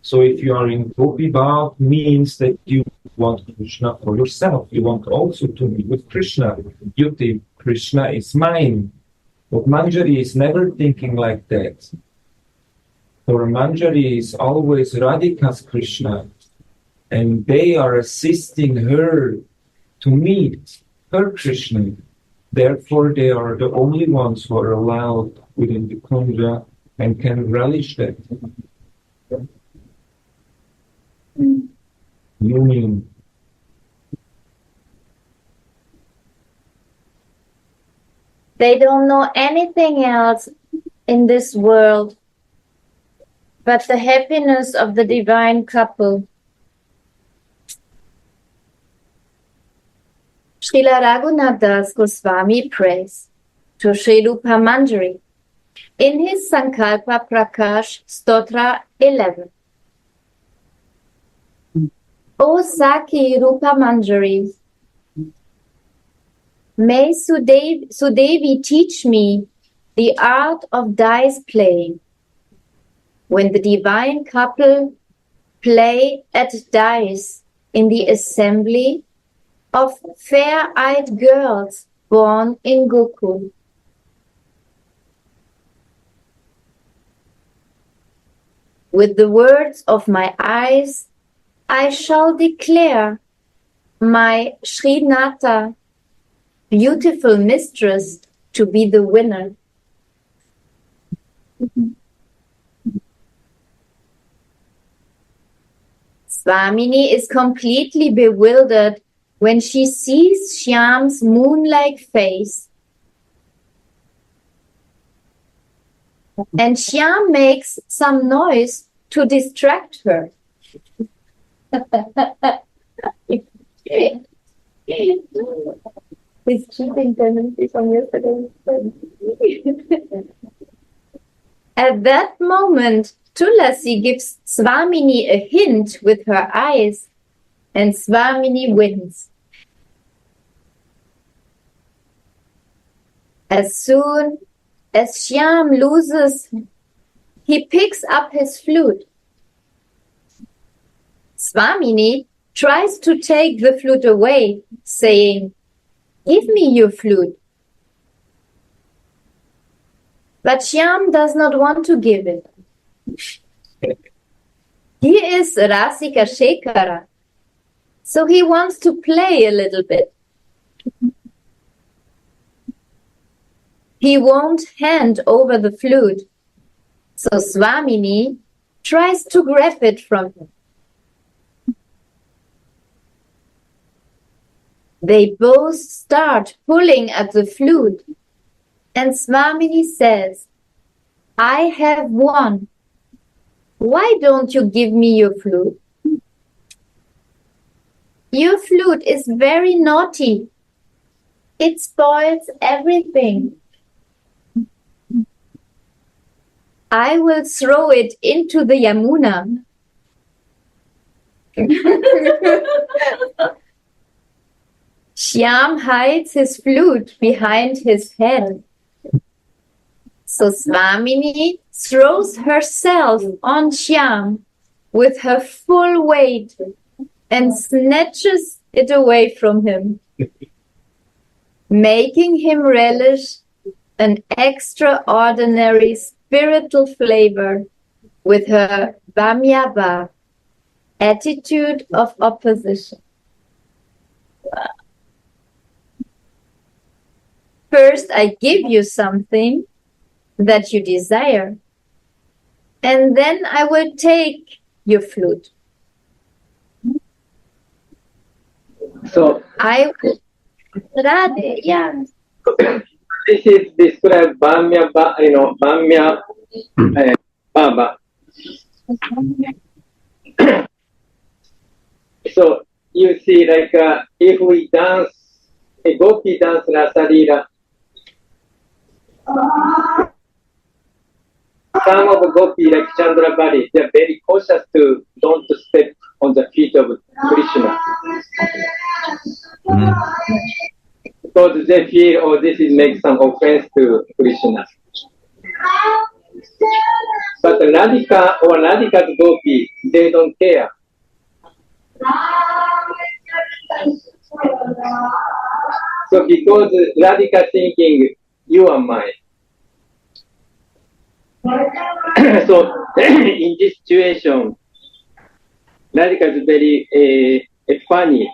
So if you are in Gopi Bhav, means that you want Krishna for yourself. You want also to be with Krishna. You think Krishna is mine. But Manjari is never thinking like that. For Manjari is always Radhika's Krishna. And they are assisting her to meet her Krishna. Therefore, they are the only ones who are allowed within the Kunja and can relish that union. They don't know anything else in this world but the happiness of the divine couple. Srila Raghunath Das Goswami prays to Sri Rupa Manjari in his Sankalpa Prakash Stotra 11. O Saki Rupa Manjari, may Sudevi teach me the art of dice playing. When the divine couple play at dice in the assembly of fair-eyed girls born in Gokul. With the words of my eyes, I shall declare my Srinata, beautiful mistress, to be the winner. Swamini is completely bewildered when she sees Shyam's moon-like face. And Shyam makes some noise to distract her. His cheating tendency from yesterday. At that moment, Tulasi gives Swamini a hint with her eyes, and Swamini wins. As soon as Shyam loses, he picks up his flute. Swamini tries to take the flute away, saying, Give me your flute. But Shyam does not want to give it. He is Rasika Shekhara, so he wants to play a little bit. He won't hand over the flute, so Swamini tries to grab it from him. They both start pulling at the flute, and Swamini says, I have won. Why don't you give me your flute? Your flute is very naughty. It spoils everything. I will throw it into the Yamuna. Shyam hides his flute behind his head. So Swamini throws herself on Shyam with her full weight and snatches it away from him, making him relish an extraordinary spiritual flavor with her Vamyava, attitude of opposition. First, I give you something that you desire, and then I will take your flute. So Radhe, yeah. this is described Bhamya, Bhamya Baba. So you see, like if we dance a Gopi dance Rasalila, some of the Gopi, like Chandrabali, they're very cautious to don't step on the feet of Krishna. Because they feel, oh, this is make some offense to Krishna. But Radhika or Radhika's Gopi, they don't care. So because Radhika thinking, you are mine. So in this situation, Radhika is very funny.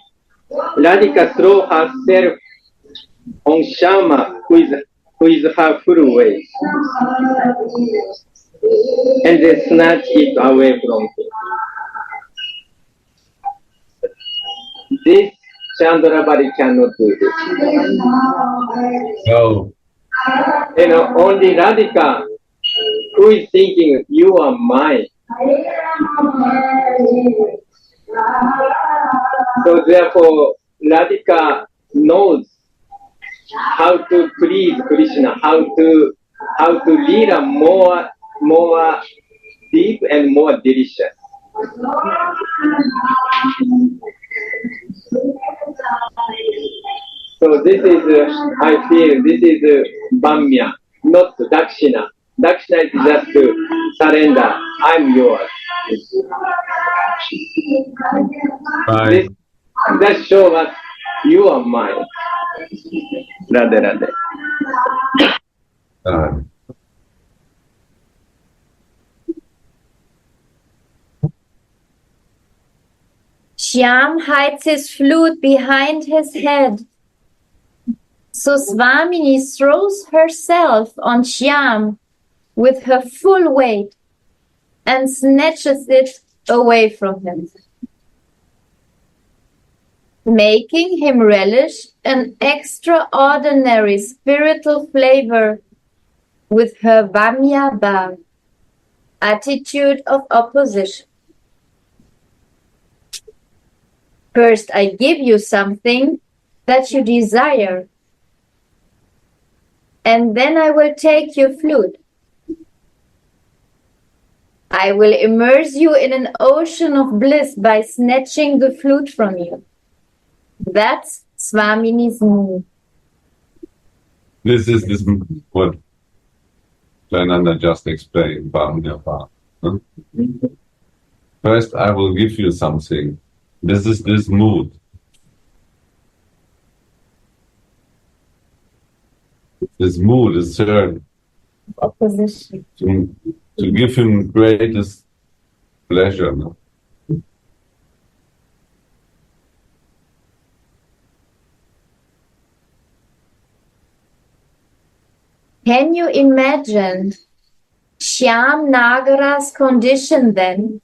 Radhika throw herself on Shama, who is her full weight, and they snatch it away from him. This Chandrabali cannot do this. No. Only Radhika, who is thinking, you are mine. So therefore, Radhika knows how to please Krishna, how to lead a more deep and more delicious. So this is, I feel, this is Bhamya, not Dakshina. Dakshina is just to surrender. I'm yours. Right. That shows us you are mine. Radhe, Radhe. Shyam hides his flute behind his head. So Swamini throws herself on Shyam with her full weight and snatches it away from him, making him relish an extraordinary spiritual flavor with her Vamya Bhav, attitude of opposition. First, I give you something that you desire, and then I will take your flute. I will immerse you in an ocean of bliss by snatching the flute from you. That's Swamini's move. This is what Jananda just explained, Bhamya. Huh? First, I will give you something. This is this mood. His mood is turned opposition. to give him greatest pleasure. No? Can you imagine Shyam Nagara's condition then?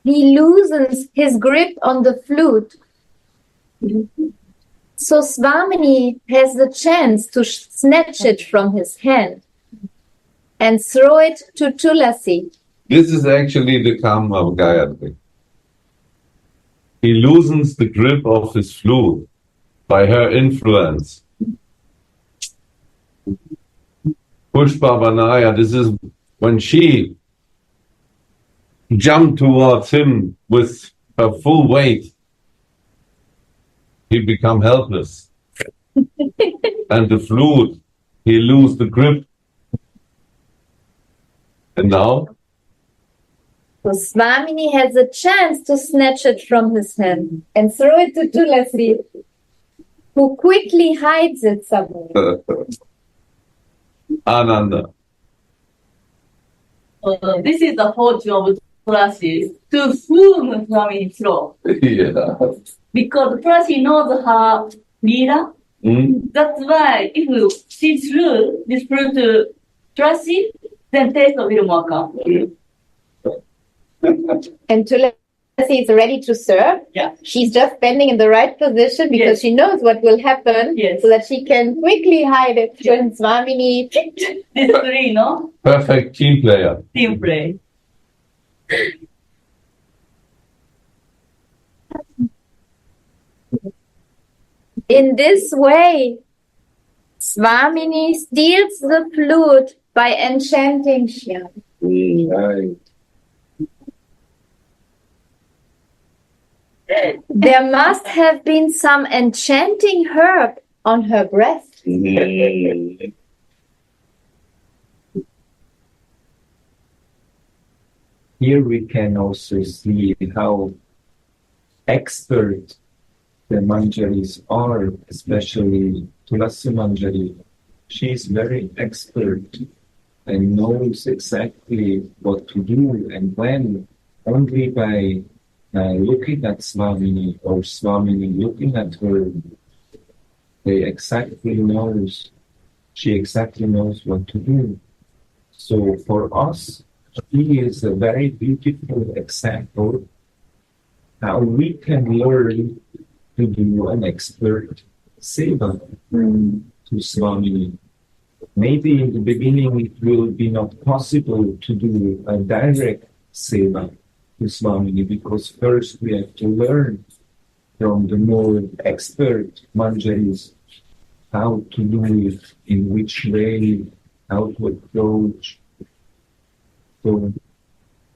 He loosens his grip on the flute. So Swamini has the chance to snatch it from his hand and throw it to Tulasi. This is actually the karma of Gayatri. He loosens the grip of his flute by her influence. Pushpa Vanaya, this is when she jumped towards him with her full weight, he become helpless. And the flute, he lose the grip. And now? So Swamini has a chance to snatch it from his hand and throw it to Tulasi, who quickly hides it somewhere. Ananda. This is the fortune of Tulasi, to whom Swami throw. Yeah. Because Tulasi knows her leader. That's why if she threw this fruit to Tulasi, then taste will more come. And Tulasi is ready to serve. Yeah. She's just standing in the right position because Yes. she knows what will happen, Yes. so that she can quickly hide it. When Swamini This three, no? Perfect team player. Team play. In this way, Swamini steals the flute by enchanting Shyam. Right. There must have been some enchanting herb on her breast. Here we can also see how expert the manjaris are, especially Tulasi Manjari. She is very expert and knows exactly what to do and when, only by looking at Swamini or Swamini looking at her. She exactly knows what to do. So for us, she is a very beautiful example how we can learn to do an expert seva to Swamini. Maybe in the beginning it will be not possible to do a direct seva to Swamini because first we have to learn from the more expert manjaris how to do it, in which way, how to approach. So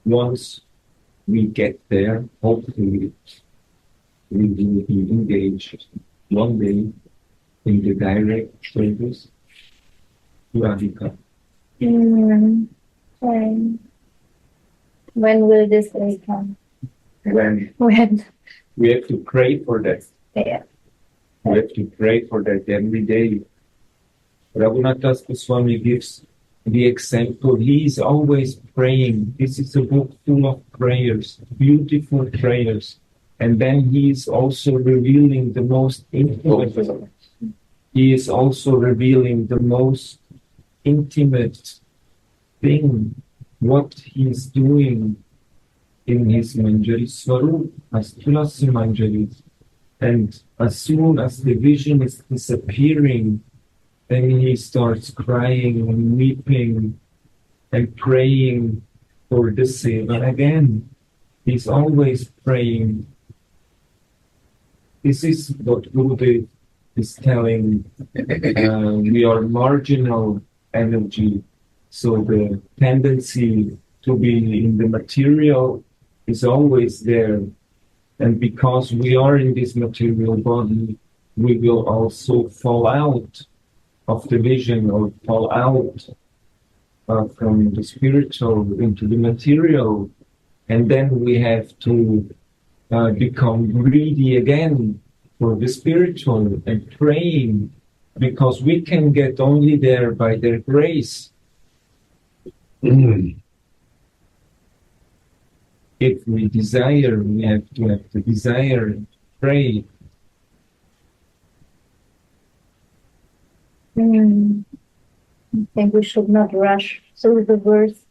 once we get there, hopefully we will be engaged one day in the direct service to Radhika. Okay. When will this day come? When When? we have to pray for that. Yeah. We have to pray for that every day. Raghunath Goswami gives the example. He is always praying. This is a book full of prayers, beautiful prayers. And then he is also revealing the most intimate. He is also revealing the most intimate thing, what he is doing in his Manjari Swarup, as Tulasi Manjari. And as soon as the vision is disappearing, then he starts crying and weeping and praying for the seva again. He's always praying. This is what Gurudev is telling. We are marginal energy, so the tendency to be in the material is always there. And because we are in this material body, we will also fall out of the vision or fall out from the spiritual into the material. And then we have to become greedy again for the spiritual and praying, because we can get only there by their grace. If we desire, we have to have the desire and pray. I think we should not rush through the verse.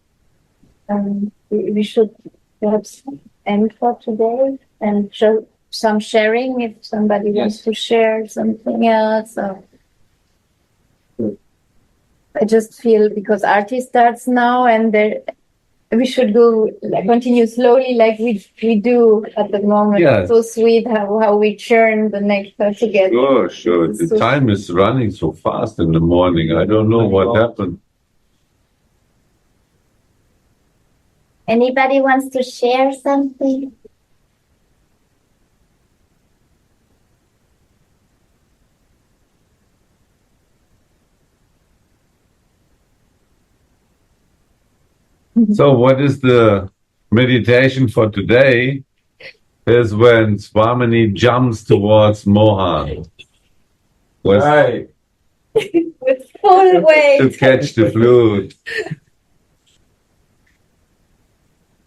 We should perhaps end for today and some sharing if somebody wants to share something else. I just feel because Aarti starts now and we should continue slowly like we do at the moment. Yes. So sweet how we churn the nectar together. Sure. The time is running so fast in the morning. I don't know what happened. Anybody wants to share something? So what is the meditation for today is when Swamini jumps towards Mohan. Right. With full weight. To catch the flute.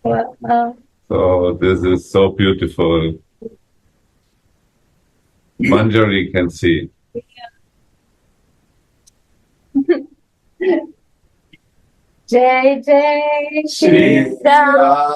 Wow. So this is so beautiful. Manjari can see. Jai Jai Shri Ram.